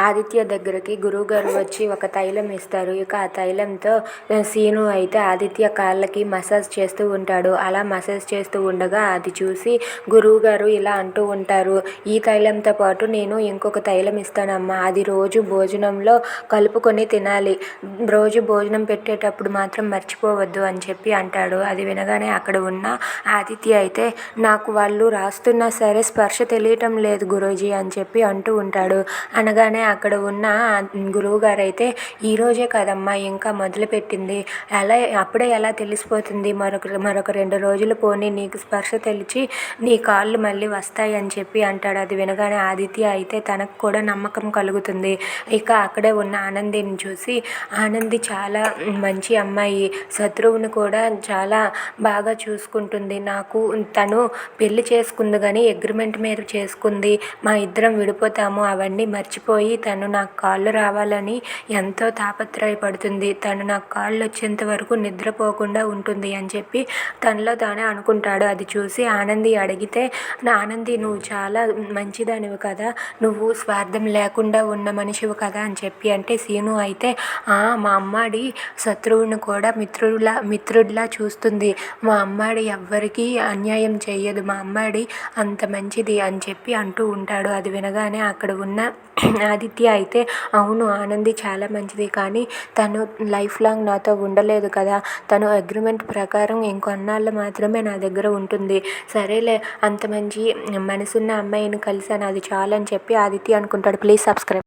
ఆదిత్య దగ్గరికి గురువుగారు వచ్చి ఒక తైలం ఇస్తారు. ఇక ఆ తైలంతో సీను అయితే ఆదిత్య కాళ్ళకి మసాజ్ చేస్తూ ఉంటాడు. అలా మసాజ్ చేస్తూ ఉండగా అది చూసి గురువుగారు ఇలా అంటూ ఉంటారు, ఈ తైలంతో పాటు నేను ఇంకొక తైలం ఇస్తానమ్మా, అది రోజు భోజనంలో కలుపుకొని తినాలి, రోజు భోజనం పెట్టేటప్పుడు మాత్రం మర్చిపోవద్దు అని చెప్పి అంటాడు. అది వినగానే అక్కడ ఉన్న ఆదిత్య అయితే నాకు వాళ్ళు రాస్తున్నా సరే స్పర్శ తెలియటం లేదు గురూజీ అని చెప్పి అంటూ ఉంటాడు. అనగానే అక్కడ ఉన్న గురువుగారు అయితే ఈరోజే కదమ్మా ఇంకా మొదలుపెట్టింది, అప్పుడే ఎలా తెలిసిపోతుంది, మరొక 2 రోజులు పోనీ నీకు స్పర్శ తెలిసి నీ కాళ్ళు మళ్ళీ వస్తాయి అని చెప్పి అంటాడు. అది వినగానే ఆదిత్య అయితే తనకు కూడా నమ్మకం కలుగుతుంది. ఇక అక్కడే ఉన్న ఆనందిని చూసి, ఆనంది చాలా మంచి అమ్మాయి, శత్రువుని కూడా చాలా బాగా చూసుకుంటుంది, నాకు తను పెళ్లి చేసుకుంది కానీ అగ్రిమెంట్ మీద చేసుకుంది, మా ఇద్దరం విడిపోతాము అవన్నీ మర్చిపోయి తను నాకు కాళ్ళు రావాలని ఎంతో తాపత్రయపడుతుంది, తను నాకు కాళ్ళు వచ్చేంత వరకు నిద్రపోకుండా ఉంటుంది అని చెప్పి తనలో తానే అనుకుంటాడు. అది చూసి ఆనంది అడిగితే, ఆనంది నువ్వు చాలా మంచిదానివి కదా, నువ్వు స్వార్థం లేకుండా ఉన్న మనిషివి కదా అని చెప్పి అంటే సీను అయితే మా అమ్మాడి శత్రువుని కూడా మిత్రుడిలా చూస్తుంది, మా అమ్మాడి ఎవ్వరికీ అన్యాయం చేయదు, మా అమ్మాడి అంత మంచిది అని చెప్పి అంటూ ఉంటాడు. అది వినగానే అక్కడ ఉన్న ఆదిత్య అయితే అవును ఆనంది చాలా మంచిది, కానీ తను లైఫ్ లాంగ్ నాతో ఉండలేదు కదా, తను అగ్రిమెంట్ ప్రకారం ఇంకొన్నాళ్ళు మాత్రమే నా దగ్గర ఉంటుంది, సరేలే అంత మంచి మనసున్న అమ్మాయిని కలిసాను అది చాలని చెప్పి ఆదిత్య అనుకుంటాడు. Please subscribe.